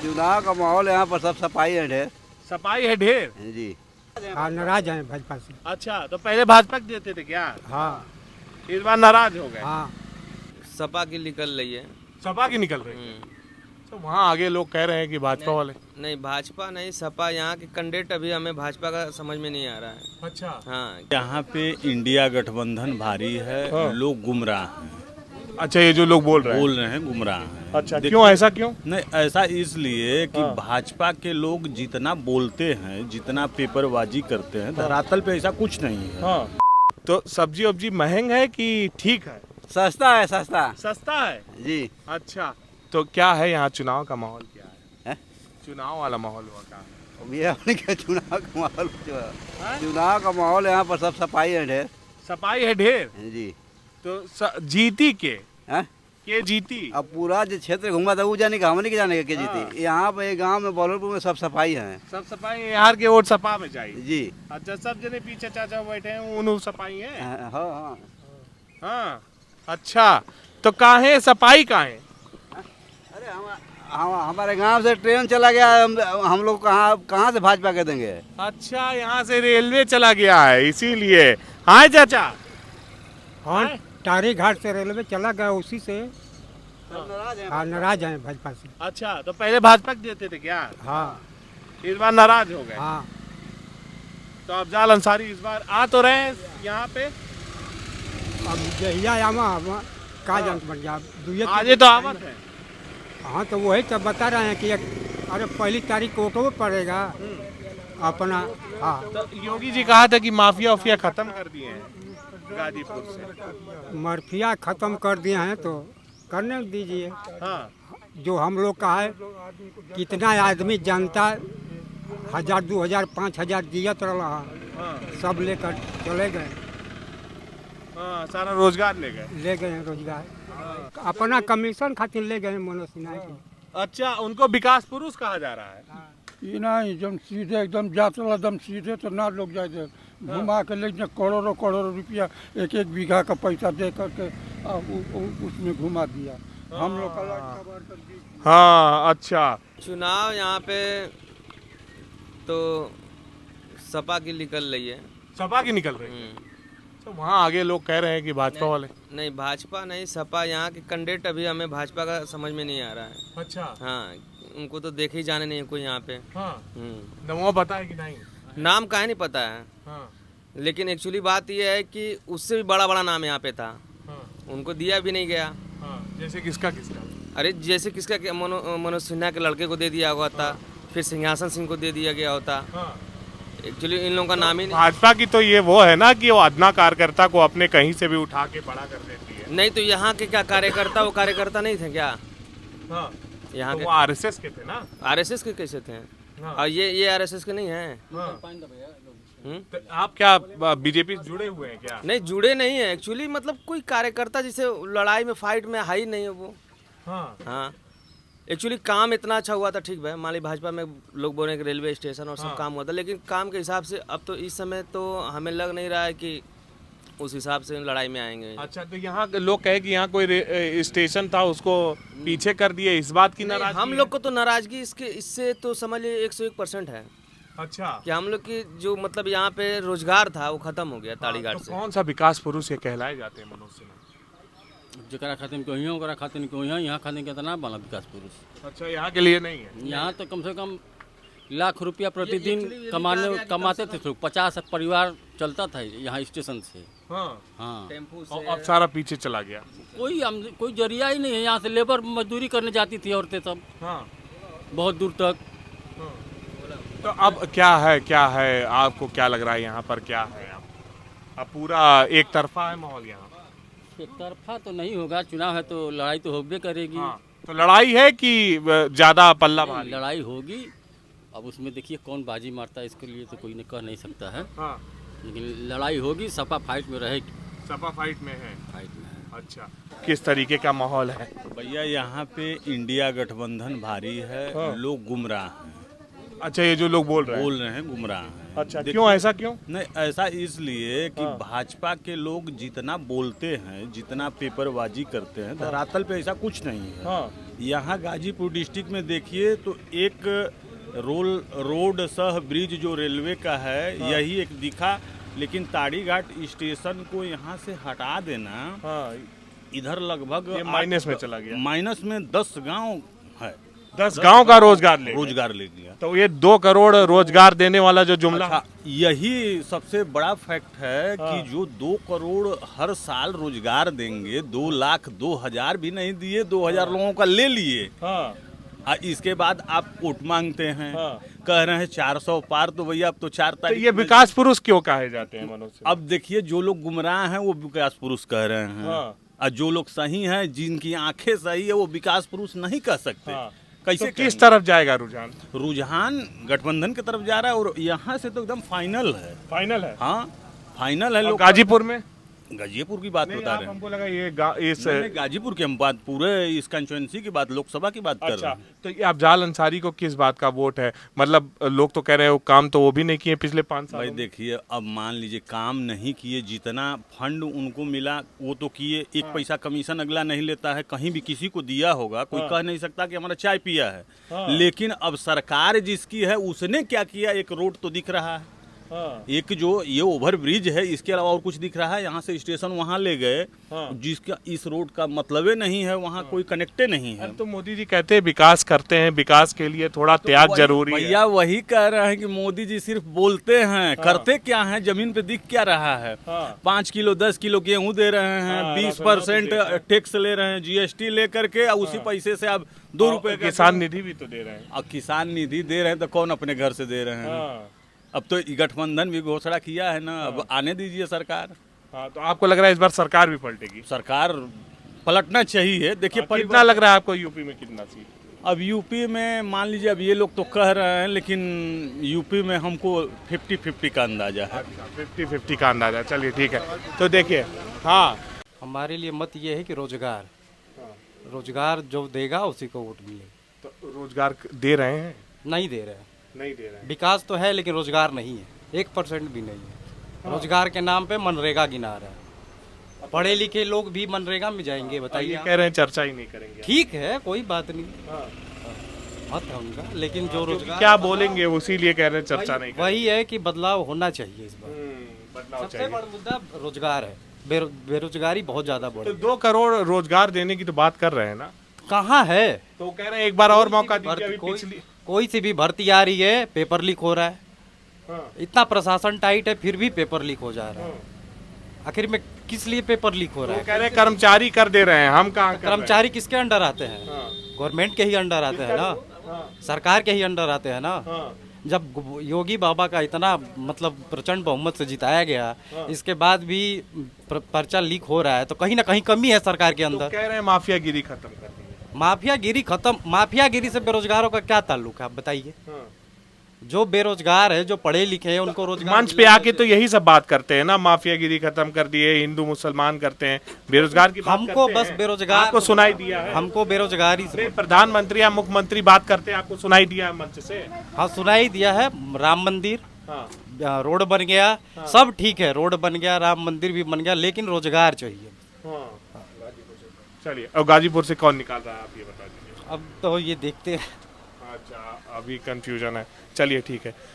चुनाव का माहौल यहाँ पर सब सफाई है ढेर। सफाई है ढेर। जी हाँ, नाराज हैं भाजपा से। अच्छा, तो पहले भाजपा को देते थे क्या? हाँ इस बार नाराज हो गए। हाँ, सपा की निकल रही है। सपा की निकल रही है। तो वहाँ आगे लोग कह रहे हैं कि भाजपा वाले। नहीं, भाजपा नहीं, सपा। यहाँ के कैंडिडेट अभी हमें भाजपा का समझ में नहीं आ रहा है। अच्छा। हाँ, यहाँ पे इंडिया गठबंधन भारी है। हाँ। लोग गुमराह हैं, अच्छा, ये जो लोग बोल रहे हैं। गुमराह हैं। अच्छा, क्यों ऐसा क्यों? नहीं, ऐसा इसलिए कि हाँ। भाजपा के लोग जितना बोलते हैं, जितना पेपरबाजी करते हैं, धरातल पे ऐसा कुछ नहीं है। हाँ। तो सब्जी वब्जी महंग है कि ठीक है? सस्ता है, सस्ता। सस्ता है। जी अच्छा, तो क्या है यहाँ चुनाव का माहौल क्या है? हैं? चुनाव वाला माहौल हुआ क्या है? ये अपने क्या चुनाव का माहौल चुनाव का माहौल यहाँ पर सब सफाई है ढेर। सफाई है ढेर। जी तो जीती के हैं? के जीती? अब पूरा जो क्षेत्र घूमा था वो जाने का, हमने के जाने का, जीती। यहाँ पे गांव में बलौरपुर में सब सफाई है। सब सफाई है। यहाँ के वोट सपा में चाहिए। जी अच्छा, सब जने पीछे चाचा बैठे हैं उन सफाई है। हाँ हाँ। हाँ, अच्छा, तो काहे सफाई काहे? अरे हमारे गांव से ट्रेन चला गया, हम लोग कहाँ से भाजपा के देंगे। अच्छा, यहाँ से रेलवे चला गया है इसीलिए। हाँ चाचा। हाँ, हैं? टारी घाट से रेलवे चला गया, उसी से। नाराज हैं। हाँ, नाराज हैं भाजपा से। अच्छा, तो पहले भाजपा को देते थे क्या? हाँ इस बार नाराज हो गए। हाँ, तो अफजाल अंसारी इस बार आ तो रहे हैं यहाँ पे। अब जहिया आमा का जंत बन गया दुए आजे तो आवत है। हाँ, तो वही तो बता रहे हैं कि अरे पहली तारीख को वोटो पड़ेगा अपना। हाँ, तो योगी जी कहा था कि माफिया उफिया खत्म कर दिए हैं गाजीपुर से। मर्फिया खत्म कर दिए हैं तो करने दीजिए। हाँ, जो हम लोग का है, कितना आदमी जनता 1000 2000 5000 दियत रहा, हाँ, सब लेकर चले गए, हाँ, सारा रोजगार ले गए। ले गए हैं रोजगार। अपना कमीशन खातिर ले गए हैं मनोज सिन्हा के। अच्छा, उनको विकास पुरुष कहा जा रहा है। ये नहीं एकदम सीधे एकदम जाते एकदम सीधे तो ना लोग जाते घुमा के ले जाए, करोड़ों करोड़ों रुपया एक एक बीघा का पैसा दे करके उसमें घुमा दिया। हम लोग का लाख कबाड़ कर दी। हाँ, अच्छा। चुनाव यहाँ पे तो सपा की निकल रही है। सपा की निकल रही है। तो वहाँ आगे लोग कह रहे हैं कि भाजपा वाले। नहीं, भाजपा नहीं, सपा। यहाँ के कैंडिडेट अभी हमें भाजपा का समझ में नहीं आ रहा है। अच्छा। हाँ, उनको तो देखे ही जाने नहीं है कोई यहाँ पे। हाँ, हम्म। नमो पता है कि नहीं? नाम काहे नहीं पता है, हाँ, लेकिन एक्चुअली बात यह है कि उससे भी बड़ा बड़ा नाम यहाँ पे था, हाँ, उनको दिया भी नहीं गया। हाँ। जैसे किसका किसका? अरे जैसे किसका मनोज सिन्हा के लड़के को दे दिया हुआ था, फिर सिंहासन सिंह को दे दिया गया होता। हाँ। एक्चुअली इन लोगों का नाम ही नहीं। भाजपा की तो ये वो है ना कि वो अदना कार्यकर्ता को अपने कहीं से भी उठा के बड़ा कर देती है। नहीं, तो यहाँ के क्या कार्यकर्ता, वो कार्यकर्ता नहीं थे क्या? हाँ, यहाँ तो के वो आरएसएस के थे ना। आरएसएस के कैसे थे? हाँ। और ये आरएसएस के नहीं है। हाँ। हम्म? तो आप क्या बीजेपी से जुड़े हुए हैं क्या? नहीं, जुड़े नहीं है एक्चुअली। मतलब कोई कार्यकर्ता जिसे लड़ाई में फाइट में है ही नहीं है वो। हाँ, हाँ, एक्चुअली काम इतना अच्छा हुआ था, ठीक है, मान ली भाजपा में लोग बोल रहे हैं कि रेलवे स्टेशन और सब हाँ। काम हुआ था, लेकिन काम के हिसाब से अब तो इस समय तो हमें लग नहीं रहा है कि उस हिसाब से लड़ाई में आएंगे। अच्छा, तो यहाँ के लोग कहे कि यहाँ कोई स्टेशन था उसको पीछे कर दिए, इस बात की नहीं, नाराजगी हम है? लोग को तो नाराजगी इससे तो समझ लीजिए 101% है अच्छा, कि हम लोग की जो मतलब यहाँ पे रोजगार था वो खत्म हो गया ताड़ी घाट तो से। कौन सा विकास पुरुष ये कहलाए जाते हैं मनोज सिन्हा? जरा खातिर को यहाँ ओकरा खातिर को यहाँ खातिर कितना बना विकास पुरुष। अच्छा, यहाँ के लिए नहीं है। यहाँ तो कम से कम लाख रुपया प्रतिदिन कमाते थे लोग। 50 परिवार चलता था यहाँ स्टेशन से। हाँ, हाँ, टेम्पू और से अब सारा पीछे चला गया। कोई जरिया ही नहीं है। यहाँ से लेबर मजदूरी करने जाती थी औरतें सब हाँ, बहुत दूर तक। तो अब क्या है आपको क्या लग रहा है यहाँ पर क्या है? अब पूरा एक तरफा है माहौल यहाँ। एक तरफा तो नहीं होगा, चुनाव है तो लड़ाई तो होबे करेगी। हाँ, तो लड़ाई है कि ज्यादा पल्ला नहीं, भारी? लड़ाई होगी। अब उसमें देखिए कौन बाजी मारता है, इसके लिए तो कोई ने कह नहीं सकता है, हाँ, लेकिन लड़ाई होगी। सपा फाइट में रहेगी। सपा फाइट में है। फाइट में है। अच्छा, किस तरीके का माहौल है? भैया यहाँ पे इंडिया गठबंधन भारी है। हाँ। लोग गुमराह हैं, अच्छा, ये जो लोग बोल रहे हैं। गुमराह हैं। अच्छा, क्यों ऐसा क्यों? नहीं, ऐसा इसलिए कि हाँ। भाजपा के लोग जितना बोलते हैं, जितना पेपरबाजी करते हैं, धरातल पे ऐसा कुछ नहीं है। हाँ, यहाँ गाजीपुर डिस्ट्रिक्ट में देखिए तो एक रोड सह ब्रिज जो रेलवे का है यही एक दिखा, लेकिन ताड़ीघाट स्टेशन को यहाँ से हटा देना, हाँ, इधर लगभग ये माइनस में चला गया। माइनस में 10 गांव है, 10 गांव का रोजगार ले लिया। तो ये 2 करोड़ रोजगार देने वाला जो जुमला अच्छा, यही सबसे बड़ा फैक्ट है कि जो 2 करोड़ हर साल रोजगार देंगे, 2,02,000 भी नहीं दिए, 2,000 लोगों का ले लिए। हाँ, इसके बाद आप वोट मांगते हैं, हाँ। कह रहे हैं 400 पार, तो भैया अब तो 4 तो तारीख ये विकास पुरुष क्यों कहे जाते हैं मनोज सिंह? अब देखिए जो लोग गुमराह हैं वो विकास पुरुष कह रहे हैं, हाँ। और जो लोग सही हैं, जिनकी आंखें सही है, वो विकास पुरुष नहीं कह सकते। हाँ। कैसे तो किस कहेंगे? तरफ जाएगा रुझान? रुझान गठबंधन की तरफ जा रहा है, और यहाँ से तो एकदम फाइनल है। फाइनल है। हाँ, फाइनल है। और लोग गाजीपुर में गाजीपुर की बात नहीं, बता आप रहे हैं। हमको लगा ये इस नहीं, गाजीपुर की हम बात, पूरे इस कंस्टिट्यूएंसी की बात, लोकसभा की बात कर रहे अच्छा, हैं। तो ये अफजाल अंसारी को किस बात का वोट है? मतलब लोग तो कह रहे हैं वो काम तो वो भी नहीं किए पिछले 5 साल भाई देखिए, अब मान लीजिए काम नहीं किए, जितना फंड उनको मिला वो तो किए, एक पैसा कमीशन अगला नहीं लेता है, कहीं भी किसी को दिया होगा, कोई कह नहीं सकता कि हमारा चाय पिया है। लेकिन अब सरकार जिसकी है उसने क्या किया, एक रोड तो दिख रहा है, एक जो ये ओवर ब्रिज है, इसके अलावा और कुछ दिख रहा है। यहाँ से स्टेशन वहाँ ले गए, जिसका इस रोड का मतलब नहीं है, वहाँ कोई कनेक्टे नहीं है। तो मोदी जी कहते हैं विकास करते हैं, विकास के लिए थोड़ा त्याग जरूरी है। भैया वही कह रहे हैं कि मोदी जी सिर्फ बोलते हैं, करते क्या हैं, जमीन पे दिख क्या रहा है। 5 किलो 10 किलो गेहूं दे रहे हैं, 20% टैक्स ले रहे हैं, GST लेकर के, उसी पैसे से आप 2 रुपए किसान निधि भी तो दे रहे हैं। अब किसान निधि दे रहे हैं तो कौन अपने घर से दे रहे हैं? अब तो गठबंधन भी घोषणा किया है ना, अब आने दीजिए सरकार। हाँ, तो आपको लग रहा है इस बार सरकार भी पलटेगी? सरकार पलटना चाहिए। देखिए कितना लग रहा है आपको यूपी में कितना सीट? अब यूपी में मान लीजिए, अब ये लोग तो कह रहे हैं, लेकिन यूपी में हमको 50-50 का अंदाजा है। 50-50 का अंदाजा, चलिए ठीक है। तो देखिए, हाँ, हमारे लिए मत ये है कि रोजगार जो देगा उसी को वोट मिलेगा। तो रोजगार दे रहे हैं? नहीं दे रहे हैं। नहीं दे रहे हैं। विकास तो है लेकिन रोजगार नहीं है, 1% भी नहीं है। रोजगार के नाम पे मनरेगा गिना रहा है। पढ़े लिखे लोग भी मनरेगा में जाएंगे, बताइए। कह रहे हैं चर्चा ही नहीं करेंगे। ठीक है, कोई बात नहीं, मत है उनका, लेकिन जो रोजगार क्या बोलेंगे उसी लिए कह रहे हैं चर्चा नहीं वही है कि बदलाव होना चाहिए इस बार। बदलाव सबसे चाहिए। बड़ा मुद्दा रोजगार है, बेरोजगारी बहुत ज्यादा बढ़ तो गई। 2 करोड़ रोजगार देने की तो बात कर रहे हैं ना, कहाँ है? तो कह रहे हैं एक बार और मौका दीजिए। अभी पिछली कोई सी भी भर्ती आ रही है, पेपर लीक हो रहा है। इतना प्रशासन टाइट है, फिर भी पेपर लीक हो जा रहा है। आखिर में किस लिए पेपर लीक हो रहा वो है? कह रहे हैं कर्मचारी कर दे रहे हैं, हम कहाँ कर रहे हैं? कर्मचारी किसके अंडर आते हैं? गवर्नमेंट के ही अंडर आते हैं ना, सरकार के ही अंडर आते हैं ना। जब योगी बाबा का इतना मतलब प्रचंड बहुमत से जिताया गया, इसके बाद भी पर्चा लीक हो रहा है, तो कहीं ना कहीं कमी है सरकार के तो अंदर। कह रहे हैं माफियागिरी खत्म कर दी है। माफियागिरी खत्म? माफियागिरी से बेरोजगारों का क्या ताल्लुक है, आप बताइए। जो बेरोजगार है, जो पढ़े लिखे हैं, उनको रोजगार मंच पे आके तो यही सब बात करते हैं ना, माफियागिरी खत्म कर दिए, हिंदू मुसलमान करते हैं, बेरोजगार की बात हमको करते बस हैं। बेरोजगार आपको सुनाई दिया है? हमको बेरोजगारी अरे प्रधानमंत्री या मुख्यमंत्री बात करते हैं, आपको सुनाई दिया है मंच से? हाँ, सुनाई दिया है। राम मंदिर, रोड बन गया, सब ठीक है, रोड बन गया, राम मंदिर भी बन गया, लेकिन रोजगार चाहिए। चलिए, और गाजीपुर से कौन निकाल रहा है आप ये बता दीजिए। अब तो ये देखते हैं। अच्छा, अभी कंफ्यूजन है, चलिए ठीक है।